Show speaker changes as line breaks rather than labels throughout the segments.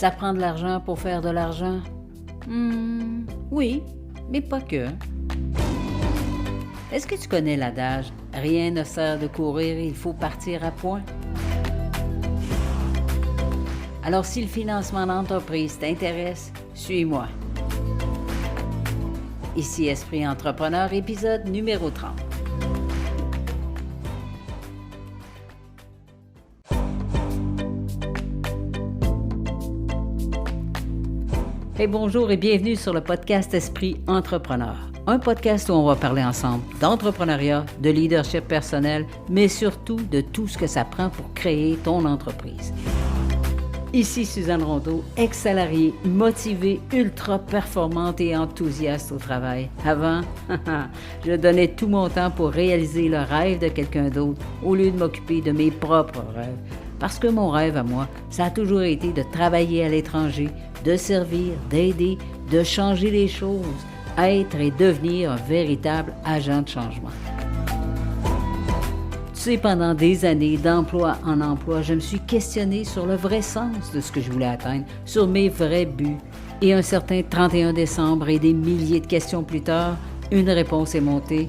Ça prend de l'argent pour faire de l'argent? Oui, mais pas que. Est-ce que tu connais l'adage « Rien ne sert de courir, il faut partir à point » ? Alors, si le financement d'entreprise t'intéresse, suis-moi. Ici Esprit Entrepreneur, épisode numéro 30. Hey, bonjour et bienvenue sur le podcast Esprit Entrepreneur. Un podcast où on va parler ensemble d'entrepreneuriat, de leadership personnel, mais surtout de tout ce que ça prend pour créer ton entreprise. Ici Suzanne Rondeau, ex-salariée, motivée, ultra performante et enthousiaste au travail. Avant, je donnais tout mon temps pour réaliser le rêve de quelqu'un d'autre au lieu de m'occuper de mes propres rêves. Parce que mon rêve à moi, ça a toujours été de travailler à l'étranger, de servir, d'aider, de changer les choses, être et devenir un véritable agent de changement. Tu sais, pendant des années, d'emploi en emploi, je me suis questionné sur le vrai sens de ce que je voulais atteindre, sur mes vrais buts. Et un certain 31 décembre et des milliers de questions plus tard, une réponse est montée.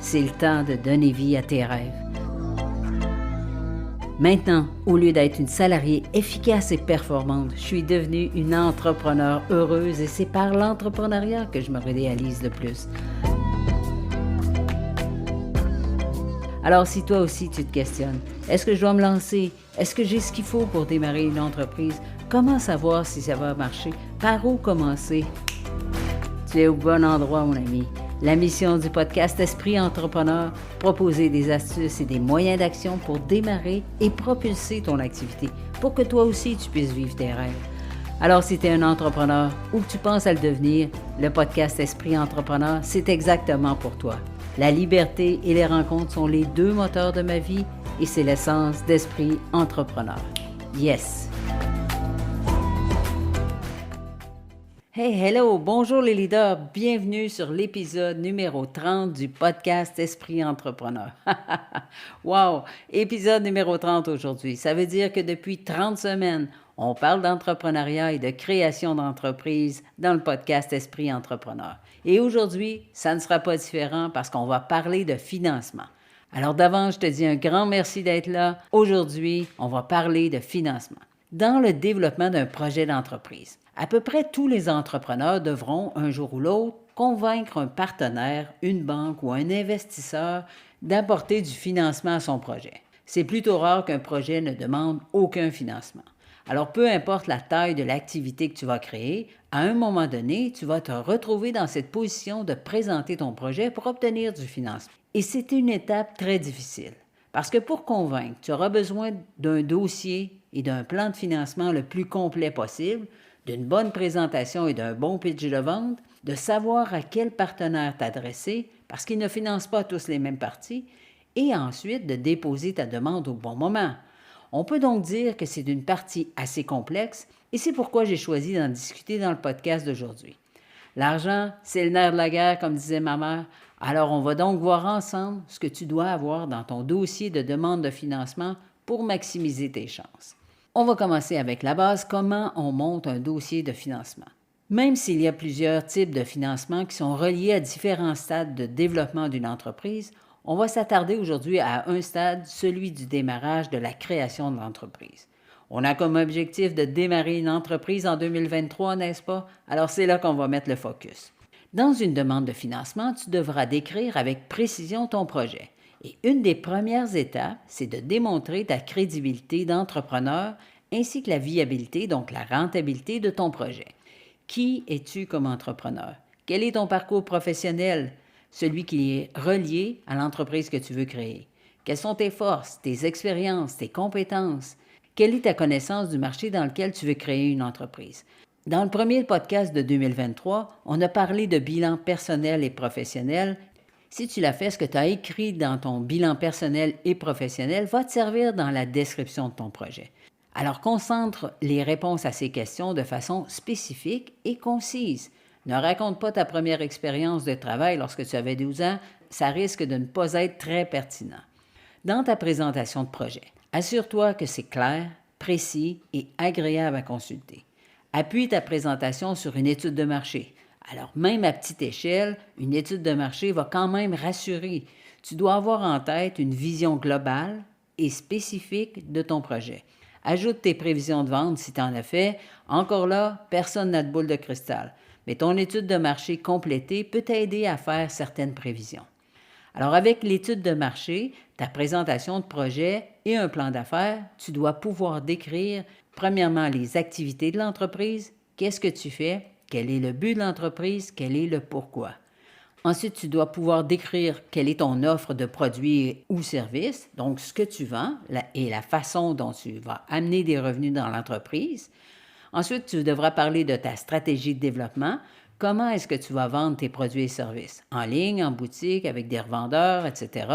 C'est le temps de donner vie à tes rêves. Maintenant, au lieu d'être une salariée efficace et performante, je suis devenue une entrepreneure heureuse et c'est par l'entrepreneuriat que je me réalise le plus. Alors, si toi aussi tu te questionnes, est-ce que je dois me lancer? Est-ce que j'ai ce qu'il faut pour démarrer une entreprise? Comment savoir si ça va marcher? Par où commencer? Tu es au bon endroit, mon ami. La mission du podcast Esprit Entrepreneur, proposer des astuces et des moyens d'action pour démarrer et propulser ton activité, pour que toi aussi tu puisses vivre tes rêves. Alors, si tu es un entrepreneur ou que tu penses à le devenir, le podcast Esprit Entrepreneur, c'est exactement pour toi. La liberté et les rencontres sont les deux moteurs de ma vie et c'est l'essence d'Esprit Entrepreneur. Yes! Hey, hello! Bonjour les leaders! Bienvenue sur l'épisode numéro 30 du podcast Esprit Entrepreneur. Wow! Épisode numéro 30 aujourd'hui. Ça veut dire que depuis 30 semaines, on parle d'entrepreneuriat et de création d'entreprise dans le podcast Esprit Entrepreneur. Et aujourd'hui, ça ne sera pas différent parce qu'on va parler de financement. Alors d'avance, je te dis un grand merci d'être là. Aujourd'hui, on va parler de financement. Dans le développement d'un projet d'entreprise, à peu près tous les entrepreneurs devront, un jour ou l'autre, convaincre un partenaire, une banque ou un investisseur d'apporter du financement à son projet. C'est plutôt rare qu'un projet ne demande aucun financement. Alors, peu importe la taille de l'activité que tu vas créer, à un moment donné, tu vas te retrouver dans cette position de présenter ton projet pour obtenir du financement. Et c'est une étape très difficile. Parce que pour convaincre, tu auras besoin d'un dossier et d'un plan de financement le plus complet possible, d'une bonne présentation et d'un bon pitch de vente, de savoir à quel partenaire t'adresser, parce qu'ils ne financent pas tous les mêmes parties, et ensuite de déposer ta demande au bon moment. On peut donc dire que c'est une partie assez complexe, et c'est pourquoi j'ai choisi d'en discuter dans le podcast d'aujourd'hui. L'argent, c'est le nerf de la guerre, comme disait ma mère. Alors, on va donc voir ensemble ce que tu dois avoir dans ton dossier de demande de financement pour maximiser tes chances. On va commencer avec la base, comment on monte un dossier de financement. Même s'il y a plusieurs types de financement qui sont reliés à différents stades de développement d'une entreprise, on va s'attarder aujourd'hui à un stade, celui du démarrage de la création de l'entreprise. On a comme objectif de démarrer une entreprise en 2023, n'est-ce pas? Alors c'est là qu'on va mettre le focus. Dans une demande de financement, tu devras décrire avec précision ton projet. Et une des premières étapes, c'est de démontrer ta crédibilité d'entrepreneur ainsi que la viabilité, donc la rentabilité de ton projet. Qui es-tu comme entrepreneur? Quel est ton parcours professionnel, celui qui est relié à l'entreprise que tu veux créer? Quelles sont tes forces, tes expériences, tes compétences? Quelle est ta connaissance du marché dans lequel tu veux créer une entreprise? Dans le premier podcast de 2023, on a parlé de bilan personnel et professionnel. Si tu l'as fait, ce que tu as écrit dans ton bilan personnel et professionnel va te servir dans la description de ton projet. Alors, concentre les réponses à ces questions de façon spécifique et concise. Ne raconte pas ta première expérience de travail lorsque tu avais 12 ans, ça risque de ne pas être très pertinent. Dans ta présentation de projet, assure-toi que c'est clair, précis et agréable à consulter. Appuie ta présentation sur une étude de marché. Alors, même à petite échelle, une étude de marché va quand même rassurer. Tu dois avoir en tête une vision globale et spécifique de ton projet. Ajoute tes prévisions de vente si tu en as fait. Encore là, personne n'a de boule de cristal. Mais ton étude de marché complétée peut t'aider à faire certaines prévisions. Alors, avec l'étude de marché, ta présentation de projet et un plan d'affaires, tu dois pouvoir décrire, premièrement, les activités de l'entreprise, qu'est-ce que tu fais, quel est le but de l'entreprise, quel est le pourquoi. Ensuite, tu dois pouvoir décrire quelle est ton offre de produits ou services, donc ce que tu vends et la façon dont tu vas amener des revenus dans l'entreprise. Ensuite, tu devras parler de ta stratégie de développement. Comment est-ce que tu vas vendre tes produits et services? En ligne, en boutique, avec des revendeurs, etc.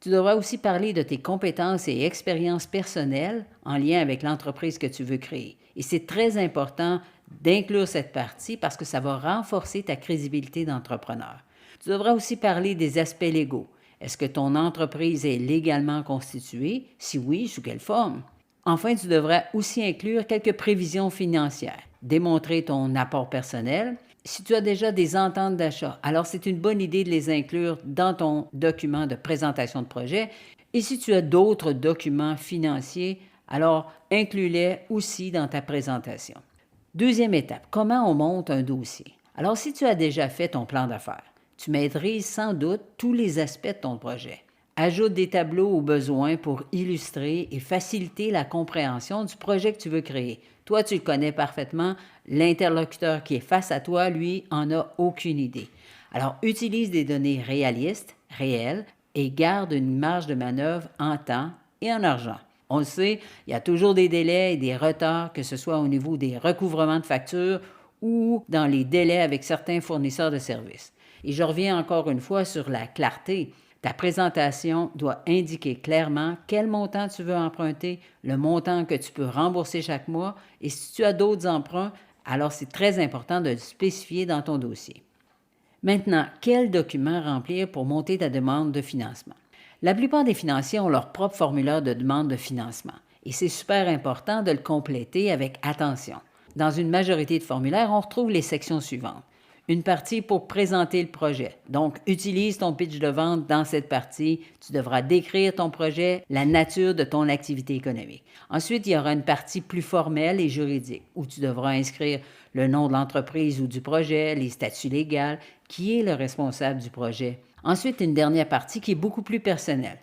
Tu devras aussi parler de tes compétences et expériences personnelles en lien avec l'entreprise que tu veux créer. Et c'est très important d'inclure cette partie parce que ça va renforcer ta crédibilité d'entrepreneur. Tu devras aussi parler des aspects légaux. Est-ce que ton entreprise est légalement constituée? Si oui, sous quelle forme? Enfin, tu devras aussi inclure quelques prévisions financières, démontrer ton apport personnel. Si tu as déjà des ententes d'achat, alors c'est une bonne idée de les inclure dans ton document de présentation de projet. Et si tu as d'autres documents financiers, alors inclus-les aussi dans ta présentation. Deuxième étape, comment on monte un dossier? Alors, si tu as déjà fait ton plan d'affaires, tu maîtrises sans doute tous les aspects de ton projet. Ajoute des tableaux aux besoins pour illustrer et faciliter la compréhension du projet que tu veux créer. Toi, tu le connais parfaitement. L'interlocuteur qui est face à toi, lui, en a aucune idée. Alors, utilise des données réalistes, réelles, et garde une marge de manœuvre en temps et en argent. On le sait, il y a toujours des délais et des retards, que ce soit au niveau des recouvrements de factures ou dans les délais avec certains fournisseurs de services. Et je reviens encore une fois sur la clarté. Ta présentation doit indiquer clairement quel montant tu veux emprunter, le montant que tu peux rembourser chaque mois, et si tu as d'autres emprunts, alors c'est très important de le spécifier dans ton dossier. Maintenant, quels documents remplir pour monter ta demande de financement? La plupart des financiers ont leur propre formulaire de demande de financement, et c'est super important de le compléter avec attention. Dans une majorité de formulaires, on retrouve les sections suivantes. Une partie pour présenter le projet. Donc, utilise ton pitch de vente dans cette partie. Tu devras décrire ton projet, la nature de ton activité économique. Ensuite, il y aura une partie plus formelle et juridique où tu devras inscrire le nom de l'entreprise ou du projet, les statuts légaux, qui est le responsable du projet. Ensuite, une dernière partie qui est beaucoup plus personnelle.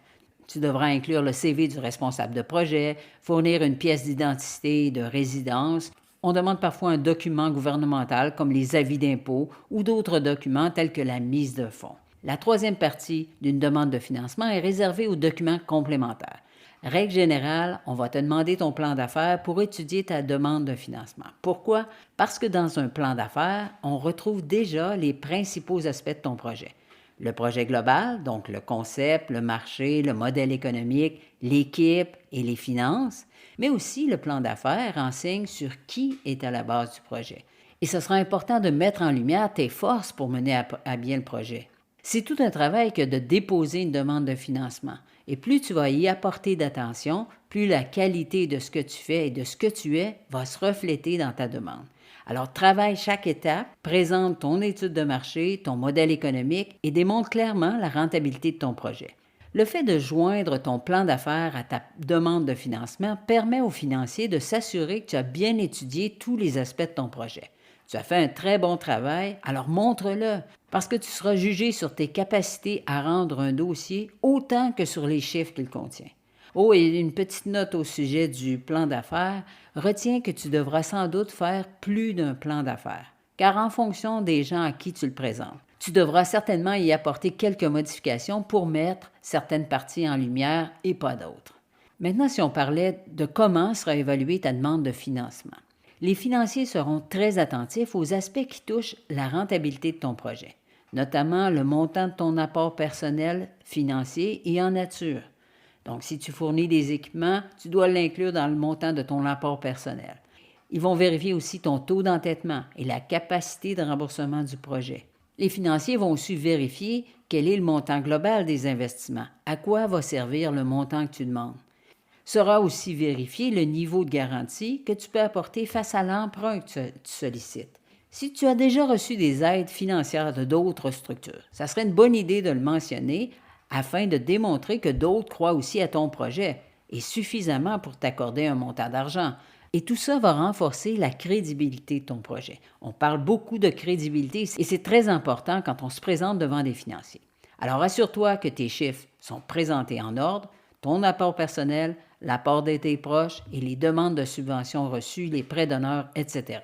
Tu devras inclure le CV du responsable de projet, fournir une pièce d'identité de résidence. On demande parfois un document gouvernemental comme les avis d'impôt ou d'autres documents tels que la mise de fonds. La troisième partie d'une demande de financement est réservée aux documents complémentaires. Règle générale, on va te demander ton plan d'affaires pour étudier ta demande de financement. Pourquoi? Parce que dans un plan d'affaires, on retrouve déjà les principaux aspects de ton projet. Le projet global, donc le concept, le marché, le modèle économique, l'équipe et les finances, mais aussi le plan d'affaires renseigne sur qui est à la base du projet. Et ce sera important de mettre en lumière tes forces pour mener à bien le projet. C'est tout un travail que de déposer une demande de financement. Et plus tu vas y apporter d'attention, plus la qualité de ce que tu fais et de ce que tu es va se refléter dans ta demande. Alors, travaille chaque étape, présente ton étude de marché, ton modèle économique et démontre clairement la rentabilité de ton projet. Le fait de joindre ton plan d'affaires à ta demande de financement permet aux financiers de s'assurer que tu as bien étudié tous les aspects de ton projet. Tu as fait un très bon travail, alors montre-le, parce que tu seras jugé sur tes capacités à rendre un dossier autant que sur les chiffres qu'il contient. Oh, et une petite note au sujet du plan d'affaires, retiens que tu devras sans doute faire plus d'un plan d'affaires, car en fonction des gens à qui tu le présentes, tu devras certainement y apporter quelques modifications pour mettre certaines parties en lumière et pas d'autres. Maintenant, si on parlait de comment sera évaluée ta demande de financement. Les financiers seront très attentifs aux aspects qui touchent la rentabilité de ton projet, notamment le montant de ton apport personnel, financier et en nature. Donc, si tu fournis des équipements, tu dois l'inclure dans le montant de ton apport personnel. Ils vont vérifier aussi ton taux d'entêtement et la capacité de remboursement du projet. Les financiers vont aussi vérifier quel est le montant global des investissements, à quoi va servir le montant que tu demandes. Sera aussi vérifié le niveau de garantie que tu peux apporter face à l'emprunt que tu sollicites. Si tu as déjà reçu des aides financières de d'autres structures, ça serait une bonne idée de le mentionner afin de démontrer que d'autres croient aussi à ton projet et suffisamment pour t'accorder un montant d'argent. Et tout ça va renforcer la crédibilité de ton projet. On parle beaucoup de crédibilité et c'est très important quand on se présente devant des financiers. Alors assure-toi que tes chiffres sont présentés en ordre, ton apport personnel, l'apport de tes proches et les demandes de subventions reçues, les prêts d'honneur, etc.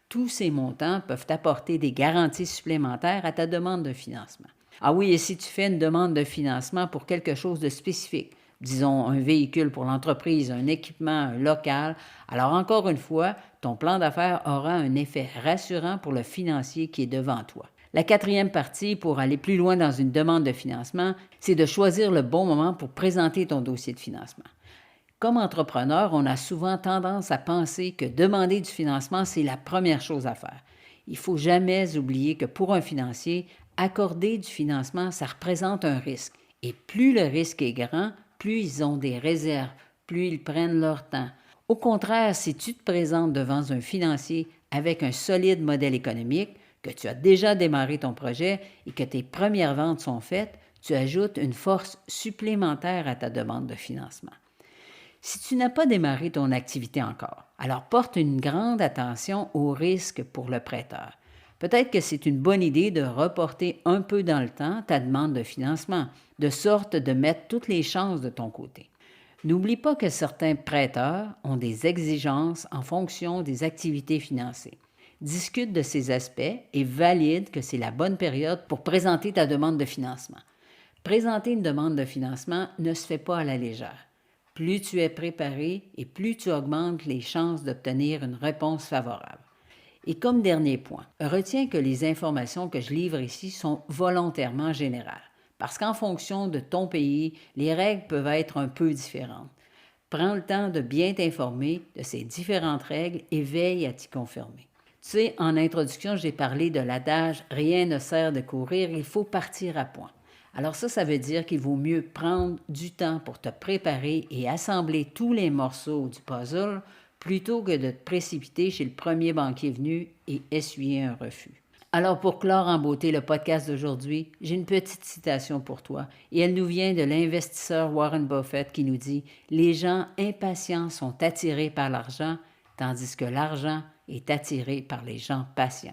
Tous ces montants peuvent apporter des garanties supplémentaires à ta demande de financement. Ah oui, et si tu fais une demande de financement pour quelque chose de spécifique, disons un véhicule pour l'entreprise, un équipement, un local, alors encore une fois, ton plan d'affaires aura un effet rassurant pour le financier qui est devant toi. La quatrième partie pour aller plus loin dans une demande de financement, c'est de choisir le bon moment pour présenter ton dossier de financement. Comme entrepreneur, on a souvent tendance à penser que demander du financement, c'est la première chose à faire. Il ne faut jamais oublier que pour un financier, accorder du financement, ça représente un risque. Et plus le risque est grand, plus ils ont des réserves, plus ils prennent leur temps. Au contraire, si tu te présentes devant un financier avec un solide modèle économique, que tu as déjà démarré ton projet et que tes premières ventes sont faites, tu ajoutes une force supplémentaire à ta demande de financement. Si tu n'as pas démarré ton activité encore, alors porte une grande attention aux risques pour le prêteur. Peut-être que c'est une bonne idée de reporter un peu dans le temps ta demande de financement, de sorte de mettre toutes les chances de ton côté. N'oublie pas que certains prêteurs ont des exigences en fonction des activités financées. Discute de ces aspects et valide que c'est la bonne période pour présenter ta demande de financement. Présenter une demande de financement ne se fait pas à la légère. Plus tu es préparé et plus tu augmentes les chances d'obtenir une réponse favorable. Et comme dernier point, retiens que les informations que je livre ici sont volontairement générales, parce qu'en fonction de ton pays, les règles peuvent être un peu différentes. Prends le temps de bien t'informer de ces différentes règles et veille à t'y conformer. Tu sais, en introduction, j'ai parlé de l'adage « rien ne sert de courir, il faut partir à point ». Alors ça veut dire qu'il vaut mieux prendre du temps pour te préparer et assembler tous les morceaux du puzzle plutôt que de te précipiter chez le premier banquier venu et essuyer un refus. Alors pour clore en beauté le podcast d'aujourd'hui, j'ai une petite citation pour toi et elle nous vient de l'investisseur Warren Buffett qui nous dit « Les gens impatients sont attirés par l'argent, tandis que l'argent est attiré par les gens patients. »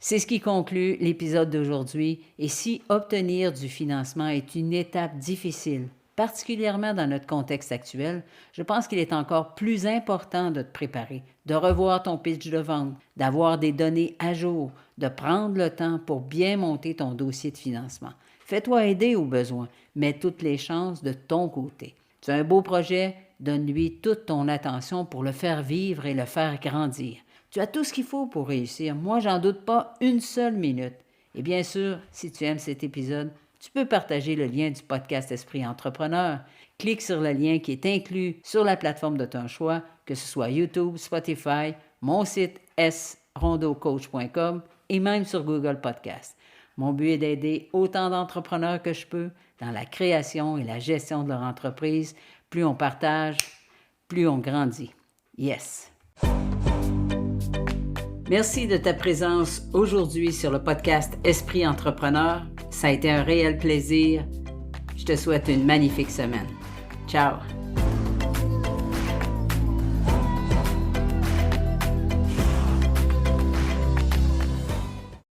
C'est ce qui conclut l'épisode d'aujourd'hui et si obtenir du financement est une étape difficile, particulièrement dans notre contexte actuel, je pense qu'il est encore plus important de te préparer, de revoir ton pitch de vente, d'avoir des données à jour, de prendre le temps pour bien monter ton dossier de financement. Fais-toi aider au besoin, mets toutes les chances de ton côté. Tu as un beau projet, donne-lui toute ton attention pour le faire vivre et le faire grandir. Tu as tout ce qu'il faut pour réussir. Moi, j'en doute pas une seule minute. Et bien sûr, si tu aimes cet épisode, tu peux partager le lien du podcast Esprit Entrepreneur. Clique sur le lien qui est inclus sur la plateforme de ton choix, que ce soit YouTube, Spotify, mon site srondocoach.com et même sur Google Podcast. Mon but est d'aider autant d'entrepreneurs que je peux dans la création et la gestion de leur entreprise. Plus on partage, plus on grandit. Yes! Merci de ta présence aujourd'hui sur le podcast Esprit Entrepreneur. Ça a été un réel plaisir. Je te souhaite une magnifique semaine. Ciao!